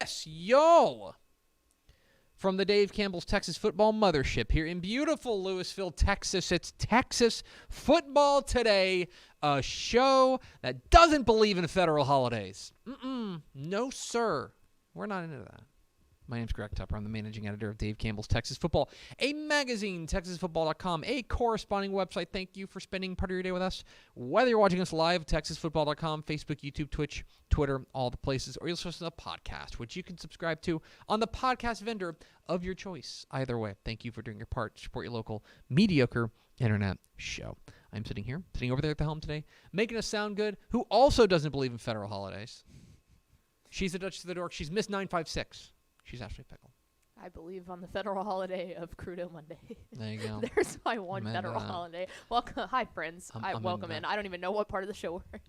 Yes, yo! From the Dave Campbell's Texas Football Mothership here in beautiful Lewisville, Texas. It's Texas Football Today, a show that doesn't believe in federal holidays. No, sir. We're not into that. My name's Greg Tupper. I'm the managing editor of Dave Campbell's Texas Football, a magazine, TexasFootball.com, a corresponding website. Thank you for spending part of your day with us. Whether you're watching us live, TexasFootball.com, Facebook, YouTube, Twitch, Twitter, all the places, or you'll listen to the podcast, which you can subscribe to on the podcast vendor of your choice. Either way, thank you for doing your part to support your local mediocre internet show. I'm sitting over there at the helm today, making us sound good, who also doesn't believe in federal holidays. She's the Duchess of the Dork. She's Miss 956. She's Ashley Pickle. I believe on the federal holiday of Crudo Monday. There you go. There's my one federal holiday. Welcome. Hi, friends. Welcome in. I don't even know what part of the show we're in.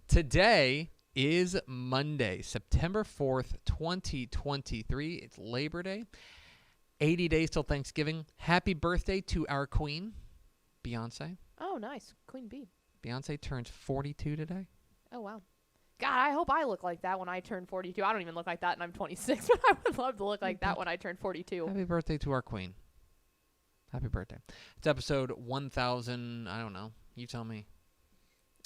Today is Monday, September 4th, 2023. It's Labor Day. 80 days till Thanksgiving. Happy birthday to our queen, Beyonce. Oh, nice. Queen Bee. Beyonce turns 42 today. Oh, wow. God, I hope I look like that when I turn 42. I don't even look like that, and I'm 26, but I would love to look like that when I turn 42. Happy birthday to our queen. Happy birthday. It's episode 1000, I don't know. You tell me.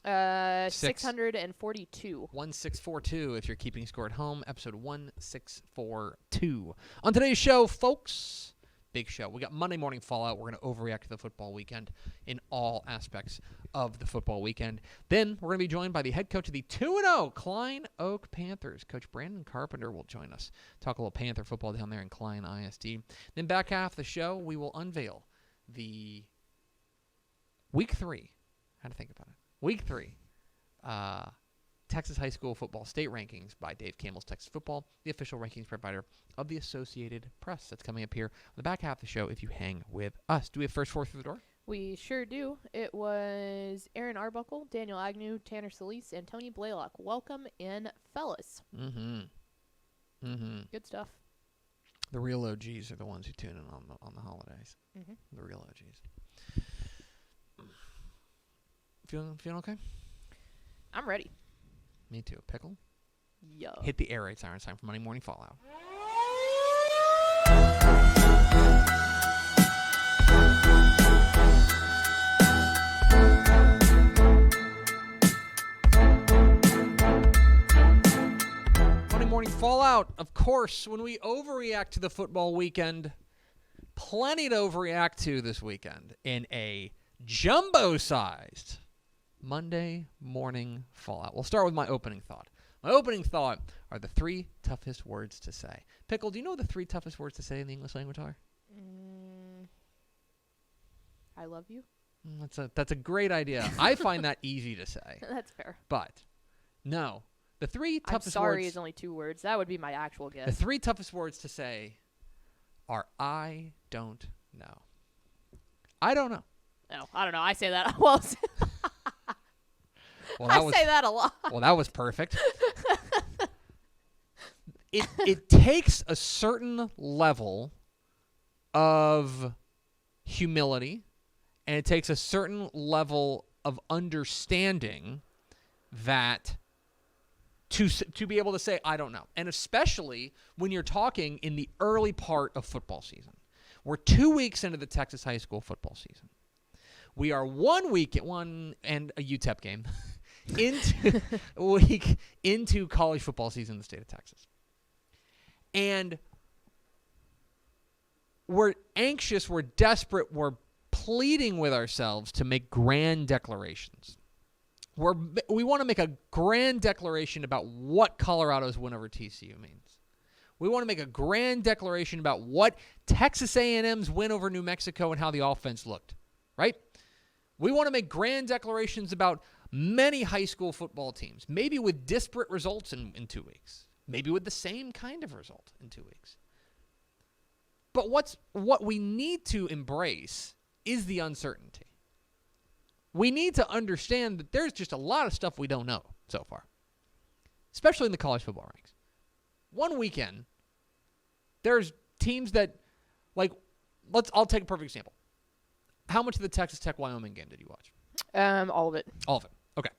642. 1642 if you're keeping score at home. Episode 1642. On today's show, folks, big show. We got Monday Morning Fallout. We're going to overreact to the football weekend in all aspects of the football weekend. Then we're going to be joined by the head coach of the 2-0 Klein Oak Panthers. Coach Brandon Carpenter will join us. Talk a little Panther football down there in Klein ISD. Then back half of the show, we will unveil the Week 3. How to think about it. Week 3. Texas High School Football State Rankings by Dave Campbell's Texas Football, the official rankings provider of the Associated Press. That's coming up here on the back half of the show if you hang with us. Do we have first four through the door? We sure do. It was Aaron Arbuckle, Daniel Agnew, Tanner Solis, and Tony Blaylock. Welcome in, fellas. Good stuff. The real OGs are the ones who tune in on the holidays. The real OGs. Feeling okay? I'm ready. Me too. Pickle? Yeah. Hit the air raid siren sign for Monday Morning Fallout. Monday Morning Fallout, of course, when we overreact to the football weekend, plenty to overreact to this weekend in a jumbo-sized Monday Morning Fallout. We'll start with my opening thought. My opening thought are the 3 toughest words to say. Pickle, do you know what the 3 toughest words to say in the English language are? I love you. That's a great idea. I find that easy to say. That's fair. But, no. The 3 toughest I'm sorry words... is only 2 words. That would be my actual guess. The 3 toughest words to say are I don't know. I don't know. No, I don't know. I say that. Well, I say that a lot. Well, that was perfect. It takes a certain level of humility, and it takes a certain level of understanding that to be able to say, I don't know. And especially when you're talking in the early part of football season. We're 2 weeks into the Texas high school football season. We are 1 week and a UTEP game into college football season in the state of Texas. And we're anxious, we're desperate, we're pleading with ourselves to make grand declarations. We want to make a grand declaration about what Colorado's win over TCU means. We want to make a grand declaration about what Texas A&M's win over New Mexico and how the offense looked, right? We want to make grand declarations about many high school football teams, maybe with disparate results in 2 weeks, maybe with the same kind of result in 2 weeks. But what we need to embrace is the uncertainty. We need to understand that there's just a lot of stuff we don't know so far, especially in the college football ranks. 1 weekend, there's teams that, like, I'll take a perfect example. How much of the Texas Tech-Wyoming game did you watch? All of it. All of it. Okay.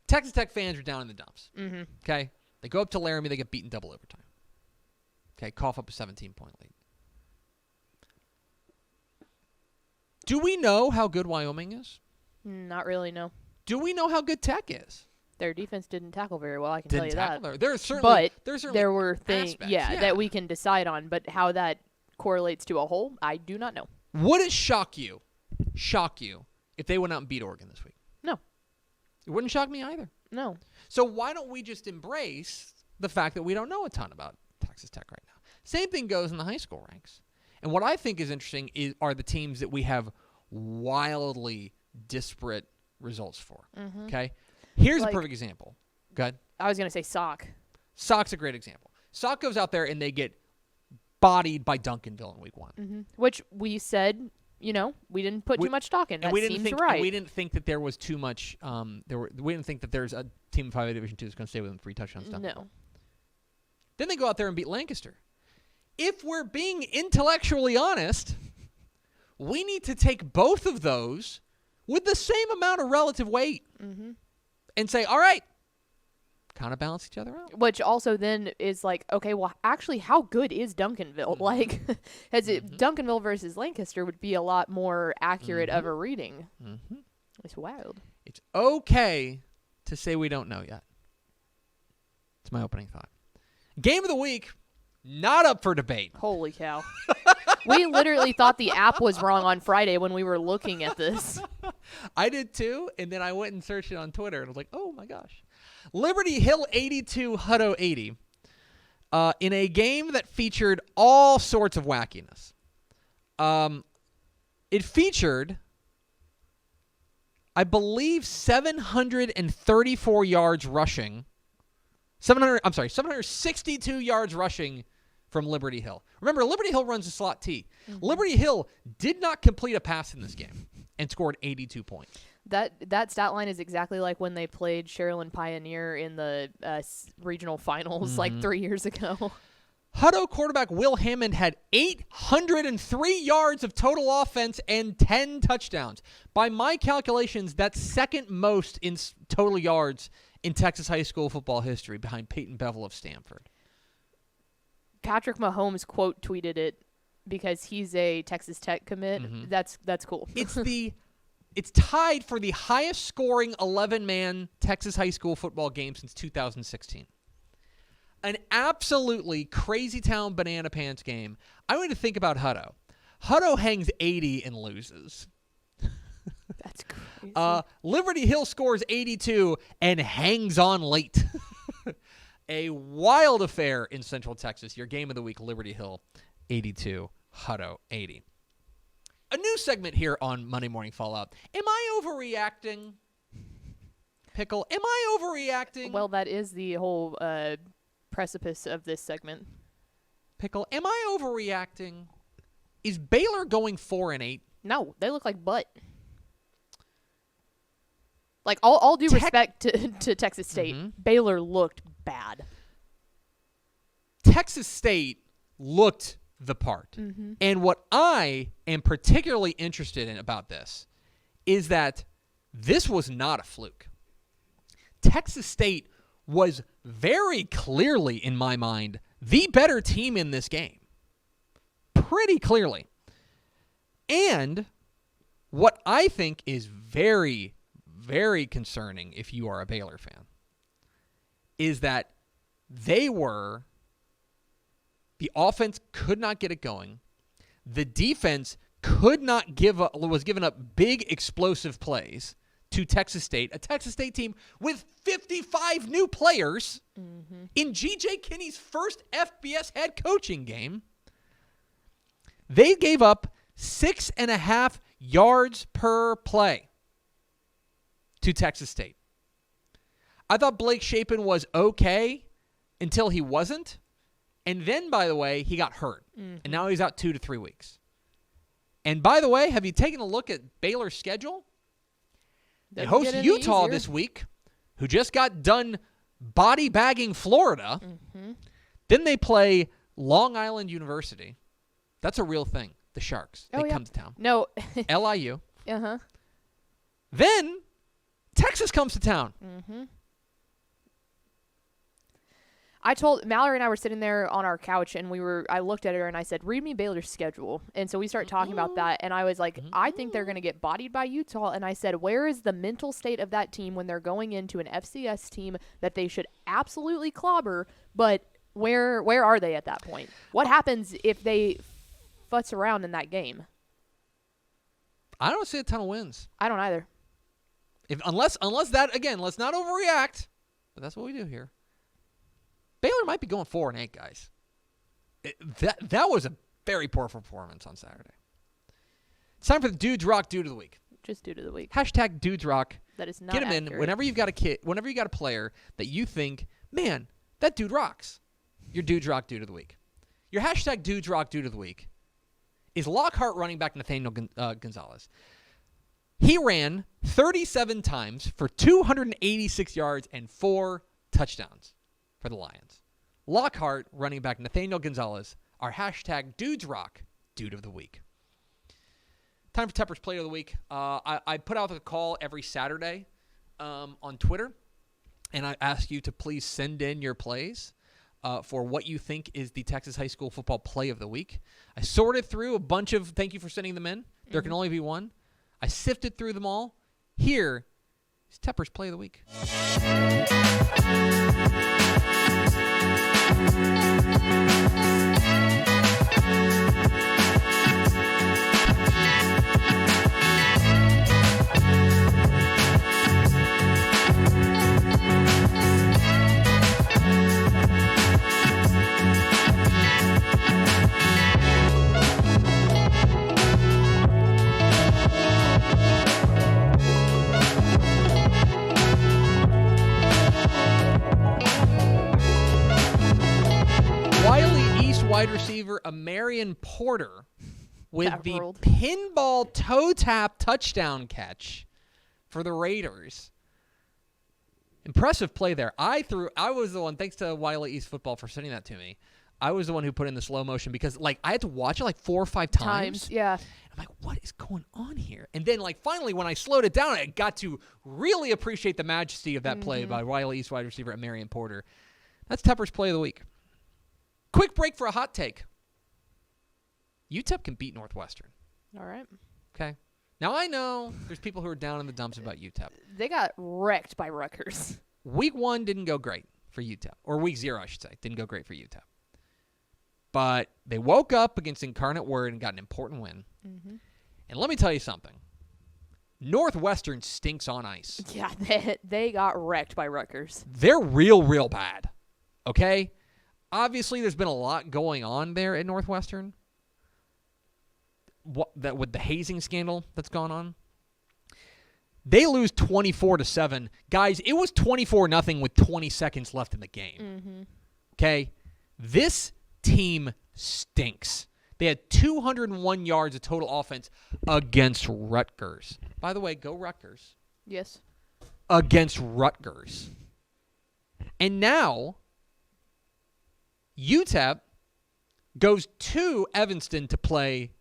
Texas Tech fans are down in the dumps. Mm-hmm. Okay? They go up to Laramie. They get beaten double overtime. Okay, cough up a 17-point lead. Do we know how good Wyoming is? Not really, no. Do we know how good Tech is? Their defense didn't tackle very well, I can tell you that. There's certainly, But there were things, aspects, that we can decide on. But how that correlates to a whole, I do not know. Would it shock you if they went out and beat Oregon this week? No. It wouldn't shock me either. No. So why don't we just embrace the fact that we don't know a ton about Texas Tech right now? Same thing goes in the high school ranks. And what I think is interesting are the teams that we have wildly disparate results for. Okay? Here's a perfect example. Go ahead. I was going to say Sock. Sock's a great example. Sock goes out there and they get bodied by Duncanville in week 1. Which we said, we didn't put too much stock in. That seems right. We didn't think that there was too much. We didn't think that there's a team in 5A Division 2 that's going to stay within 3 touchdowns. No. Then they go out there and beat Lancaster. If we're being intellectually honest, we need to take both of those with the same amount of relative weight and say, all right, kind of balance each other out. Which also then is like, okay, well, actually, how good is Duncanville? Like, Duncanville versus Lancaster would be a lot more accurate of a reading. It's wild. It's okay to say we don't know yet. It's my opening thought. Game of the week, not up for debate. Holy cow. We literally thought the app was wrong on Friday when we were looking at this. I did too, and then I went and searched it on Twitter, and I was like, oh my gosh. Liberty Hill 82, Hutto 80, in a game that featured all sorts of wackiness. It featured, I believe, 734 yards rushing. 762 yards rushing from Liberty Hill. Remember, Liberty Hill runs a slot T. Liberty Hill did not complete a pass in this game and scored 82 points. That stat line is exactly like when they played Sherilyn Pioneer in the regional finals like 3 years ago. Hutto quarterback Will Hammond had 803 yards of total offense and 10 touchdowns. By my calculations, that's second most in total yards in Texas high school football history, behind Peyton Bevel of Stanford. Patrick Mahomes quote tweeted it because he's a Texas Tech commit. That's cool. It's tied for the highest scoring 11-man Texas high school football game since 2016. An absolutely crazy town banana pants game. I want to think about Hutto. Hutto hangs 80 and loses. That's crazy. Liberty Hill scores 82 and hangs on late. A wild affair in Central Texas. Your game of the week, Liberty Hill 82, Hutto 80. A new segment here on Monday Morning Fallout. Am I overreacting? Pickle, am I overreacting? Well, that is the whole precipice of this segment. Pickle, am I overreacting? Is Baylor going 4-8? No, they look like butt. Like, all due respect to Texas State, Baylor looked bad. Texas State looked the part. And what I am particularly interested in about this is that this was not a fluke. Texas State was very clearly, in my mind, the better team in this game. Pretty clearly. And what I think is very, very concerning if you are a Baylor fan is that the offense could not get it going. The defense was giving up big explosive plays to Texas State, a Texas State team with 55 new players in G.J. Kinney's first FBS head coaching game. They gave up 6.5 yards per play to Texas State. I thought Blake Shapen was okay until he wasn't. And then, by the way, he got hurt. And now he's out 2 to 3 weeks. And by the way, have you taken a look at Baylor's schedule? They host Utah this week, who just got done body bagging Florida. Then they play Long Island University. That's a real thing. The Sharks. They come to town. No. LIU. Then Texas comes to town. I told Mallory and I were sitting there on our couch, and I looked at her and I said, "Read me Baylor's schedule." And so we started talking about that, and I was like, "I think they're going to get bodied by Utah." And I said, "Where is the mental state of that team when they're going into an FCS team that they should absolutely clobber? But where are they at that point? What happens if they futz around in that game?" I don't see a ton of wins. I don't either. Unless that, again, let's not overreact, but that's what we do here. Baylor might be going 4-8, guys. That was a very poor performance on Saturday. It's time for the Dudes Rock Dude of the Week. Just Dude of the Week. Hashtag Dudes Rock. That is not Get him accurate. in whenever you've got a player that you think, man, that dude rocks. Your Dudes Rock Dude of the Week. Your hashtag Dudes Rock Dude of the Week is Lockhart running back Nathaniel Gonzalez. He ran 37 times for 286 yards and 4 touchdowns for the Lions. Lockhart running back Nathaniel Gonzalez, our hashtag Dudes Rock Dude of the Week. Time for Tepper's Play of the Week. I put out the call every Saturday on Twitter, and I ask you to please send in your plays for what you think is the Texas High School Football Play of the Week. I sorted through a bunch of, thank you for sending them in. There can only be one. I sifted through them all. Here is Tepper's Play of the Week. Wide receiver Amarian Porter with That the ruled. pinball toe tap touchdown catch for the Raiders. Impressive play there. I was the one, thanks to Wiley East Football for sending that to me. I was the one who put in the slow motion because I had to watch it 4 or 5 times. Yeah. I'm like, what is going on here? And then finally when I slowed it down, I got to really appreciate the majesty of that play by Wiley East wide receiver Amarian Porter. That's Tepper's Play of the Week. Quick break for a hot take. UTEP can beat Northwestern. All right. Okay. Now I know there's people who are down in the dumps about UTEP. They got wrecked by Rutgers. Week 1 didn't go great for UTEP. Or week 0, I should say. Didn't go great for UTEP. But they woke up against Incarnate Word and got an important win. Mm-hmm. And let me tell you something. Northwestern stinks on ice. Yeah, they got wrecked by Rutgers. They're real bad. Okay? Obviously, there's been a lot going on there at Northwestern. With the hazing scandal that's gone on. They lose 24-7. Guys, it was 24-0 with 20 seconds left in the game. Mm-hmm. Okay? This team stinks. They had 201 yards of total offense against Rutgers. By the way, go Rutgers. Yes. Against Rutgers. And now UTEP goes to Evanston to play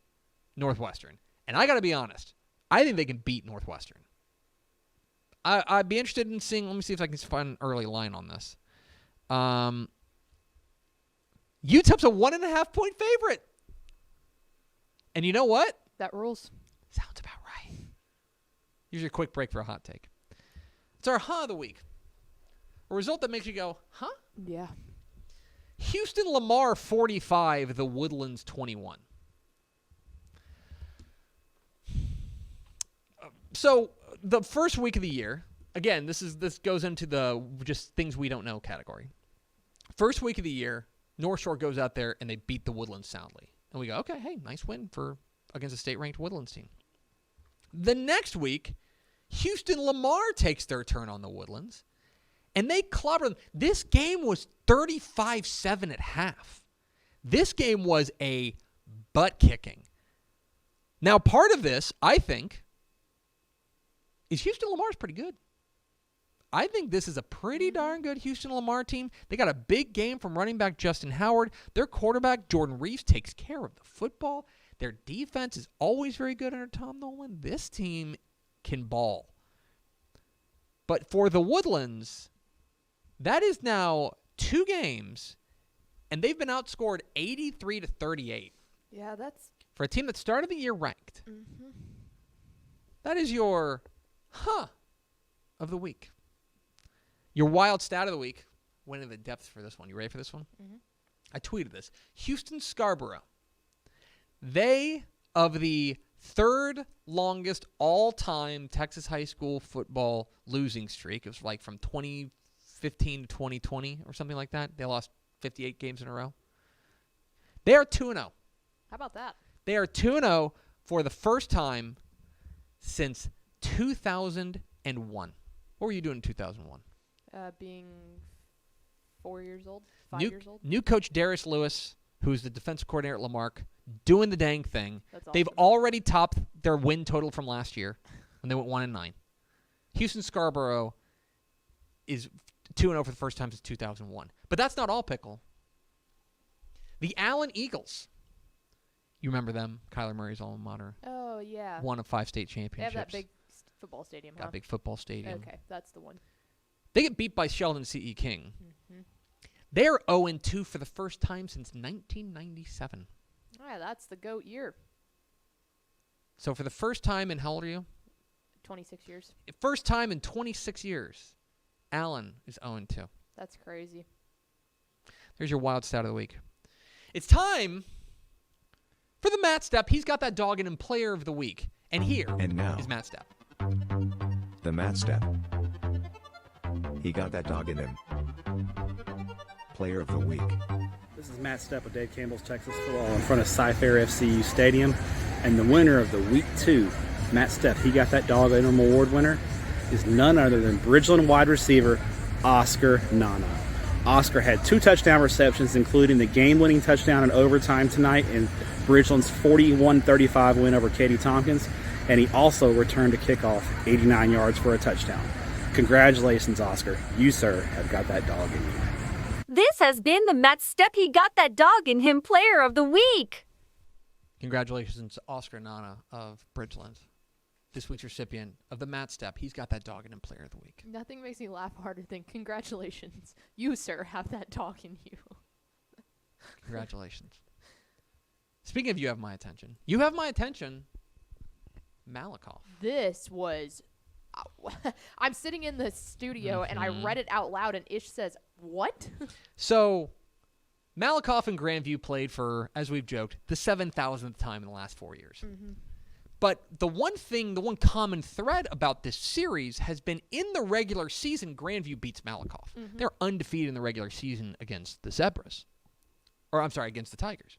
Northwestern. And I got to be honest, I think they can beat Northwestern. I'd be interested in seeing, let me see if I can find an early line on this. UTEP's a 1.5-point favorite. And you know what? That rules. Sounds about right. Here's your quick break for a hot take. It's our Huh of the Week. A result that makes you go, huh? Yeah. Houston Lamar 45, the Woodlands 21. So the first week of the year, again, this goes into the just things we don't know category. First week of the year, North Shore goes out there and they beat the Woodlands soundly. And we go, okay, hey, nice win against a state-ranked Woodlands team. The next week, Houston Lamar takes their turn on the Woodlands. And they clobbered them. This game was 35-7 at half. This game was a butt-kicking. Now, part of this, I think, is Houston Lamar's pretty good. I think this is a pretty darn good Houston Lamar team. They got a big game from running back Justin Howard. Their quarterback, Jordan Reeves, takes care of the football. Their defense is always very good under Tom Nolan. This team can ball. But for the Woodlands, that is now 2 games, and they've been outscored 83-38 Yeah, that's. for a team that started the year ranked. Mm-hmm. That is your of the week. Your wild stat of the week. Went into the depths for this one. You ready for this one? Mm-hmm. I tweeted this. Houston Scarborough. They, of the third longest all-time Texas high school football losing streak. It was like from 2015 to 2020 or something like that. They lost 58 games in a row. They are 2-0. How about that? They are 2-0 for the first time since 2001. What were you doing in 2001? Being 4 years old, 5 years old. New coach Darius Lewis, who's the defensive coordinator at Lamarck, doing the dang thing. That's awesome. They've already topped their win total from last year when they went 1-9. Houston Scarborough is 2-0 for the first time since 2001. But that's not all, Pickle. The Allen Eagles. You remember them? Kyler Murray's alma mater. Oh, yeah. One of 5 state They championships. have that big football stadium, huh? Got a big football stadium. Okay, that's the one. They get beat by Sheldon C.E. King. Mm-hmm. They're 0-2 for the first time since 1997. Yeah, that's the GOAT year. So for the first time in, how old are you? 26 years. First time in 26 years, Allen is 0-2. That's crazy. There's your wild stat of the week. It's time for the Matt Step. He's got that dog in him player of the week. And here And now, is Matt Step. the Matt Step. He got that dog in him. Player of the week. This is Matt Stepp with Dave Campbell's Texas Football in front of Cy-Fair FCU Stadium. And the winner of the Week 2, Matt Stepp, he got that dog in him award winner, is none other than Bridgeland wide receiver Oscar Nana. Oscar had 2 touchdown receptions, including the game-winning touchdown in overtime tonight in Bridgeland's 41-35 win over Katy Tompkins. And he also returned a kickoff 89 yards for a touchdown. Congratulations, Oscar. You, sir, have got that dog in you. This has been the Matt Stepp He Got That Dog in Him Player of the Week. Congratulations, Oscar Nana of Bridgeland. This week's recipient of the Matt Step. He's got that dog in him player of the week. Nothing makes me laugh harder than congratulations. You, sir, have that dog in you. Congratulations. Speaking of you have my attention. You have my attention, Malakoff. This was... I'm sitting in the studio and I read it out loud and Ish says, what? So, Malakoff and Grandview played for, as we've joked, the 7,000th time in the last 4 years. Mm-hmm. But the one common thread about this series has been in the regular season, Grandview beats Malakoff. Mm-hmm. They're undefeated in the regular season against the Zebras. Or, I'm sorry, against the Tigers.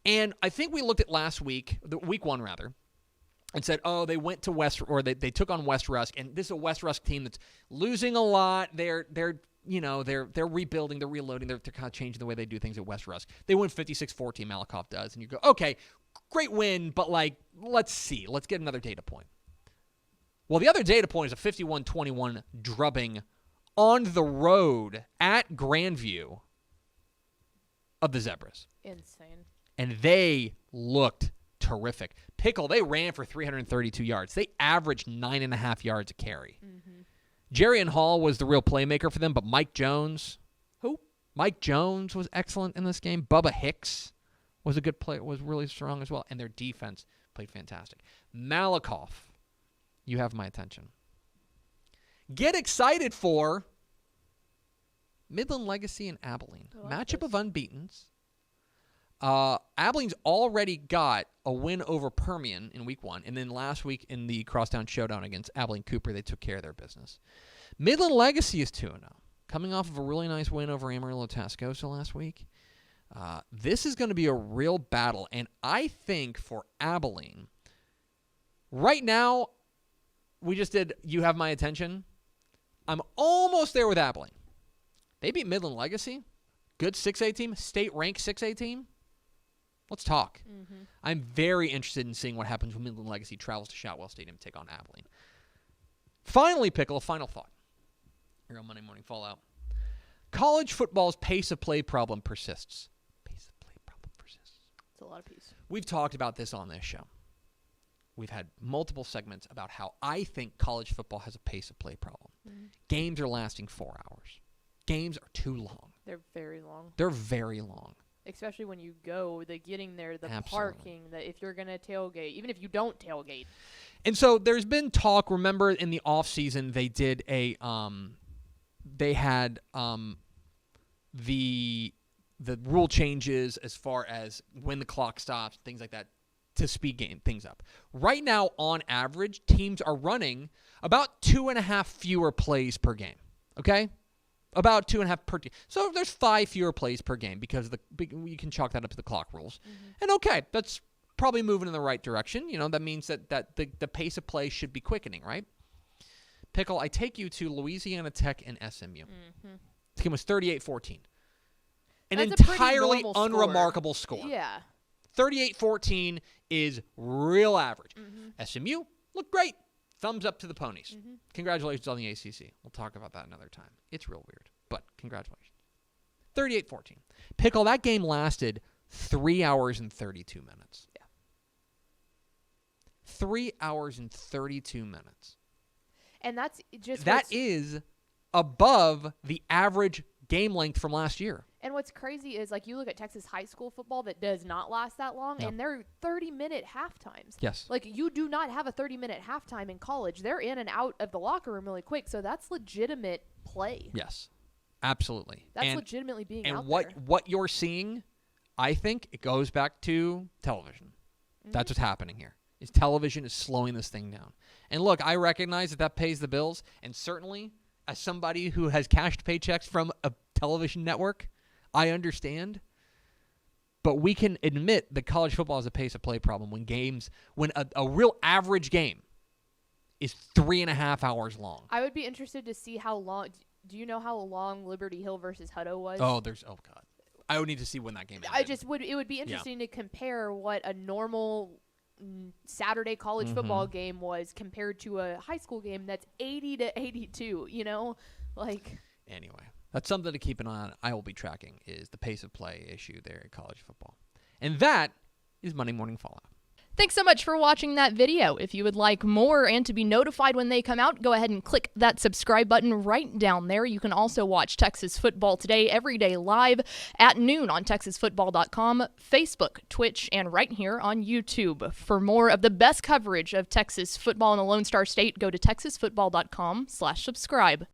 And I think we looked at last week, week 1 rather, and said, oh, they went to they took on West Rusk, and this is a West Rusk team that's losing a lot. They're rebuilding, they're reloading, they're kind of changing the way they do things at West Rusk. They win 56-14, Malakoff does, and you go, okay, great win, but let's see. Let's get another data point. Well, the other data point is a 51-21 drubbing on the road at Grandview of the Zebras. Insane. And they looked terrific. Pickle, they ran for 332 yards. They averaged 9.5 yards a carry. Mm-hmm. Jerian Hall was the real playmaker for them, but Mike Jones. Who? Mike Jones was excellent in this game. Bubba Hicks was a good player, was really strong as well. And their defense played fantastic. Malakoff, you have my attention. Get excited for Midland Legacy and Abilene. I like Matchup this. of unbeatens. Abilene's already got a win over Permian in week 1, and then last week in the Crosstown Showdown against Abilene Cooper, they took care of their business. Midland Legacy is 2-0, coming off of a really nice win over Amarillo Tascosa last week. This is going to be a real battle, and I think for Abilene, right now, we just did You Have My Attention. I'm almost there with Abilene. They beat Midland Legacy. Good 6A team, state-ranked 6A team. Let's talk. Mm-hmm. I'm very interested in seeing what happens when Midland Legacy travels to Shotwell Stadium to take on Abilene. Finally, Pickle, a final thought. Here on Monday Morning Fallout. College football's pace of play problem persists. Pace of play problem persists. It's a lot of peace. We've talked about this on this show. We've had multiple segments about how I think college football has a pace of play problem. Mm-hmm. Games are lasting 4 hours. games are too long. They're very long. They're very long. Especially when you go, the getting there, the Absolutely. parking, the if you're going to tailgate, even if you don't tailgate. And so there's been talk, remember in the off season they did a they had the rule changes as far as when the clock stops, things like that, to speed game things up. Right now, on average, teams are running about 2.5 fewer plays per game. Okay? About 2.5 per team. So there's 5 fewer plays per game because you can chalk that up to the clock rules. And okay, that's probably moving in the right direction. You know, that means that the pace of play should be quickening, right? Pickle, I take you to Louisiana Tech and SMU. This game was 38-14. An That's a pretty entirely normal score. unremarkable score. Yeah. 38-14 is real average. SMU looked great. Thumbs up to the Ponies. Congratulations on the ACC. We'll talk about that another time. It's real weird, but congratulations. 38-14. Pickle, that game lasted 3 hours and 32 minutes. Yeah. 3 hours and 32 minutes. And that's just That what's- is above the average game length from last year. And what's crazy is, like, you look at Texas high school football that does not last that long, No. and they're 30-minute halftimes. Yes. Like, you do not have a 30-minute halftime in college. They're in and out of the locker room really quick, so that's legitimate play. Yes. Absolutely. That's legitimately being and out what there. what you're seeing, I think it goes back to television. That's what's happening here. Is television is slowing this thing down. And look, I recognize that pays the bills, and certainly as somebody who has cashed paychecks from a television network, I understand. But we can admit that college football is a pace of play problem when a real average game is 3.5 hours long. I would be interested to see how long. Do you know how long Liberty Hill versus Hutto was? Oh God. I would need to see when that game ended. It would be interesting to compare what a normal Saturday college football game was compared to a high school game that's 80-82, you know? Like, Anyway, that's something to keep an eye on. I will be tracking is the pace of play issue there in college football. And that is Monday Morning Fallout. thanks so much for watching that video. If you would like more and to be notified when they come out, go ahead and click that subscribe button right down there. You can also watch Texas Football Today every day live at noon on TexasFootball.com, Facebook, Twitch, and right here on YouTube. For more of the best coverage of Texas football in the Lone Star State, go to TexasFootball.com/subscribe.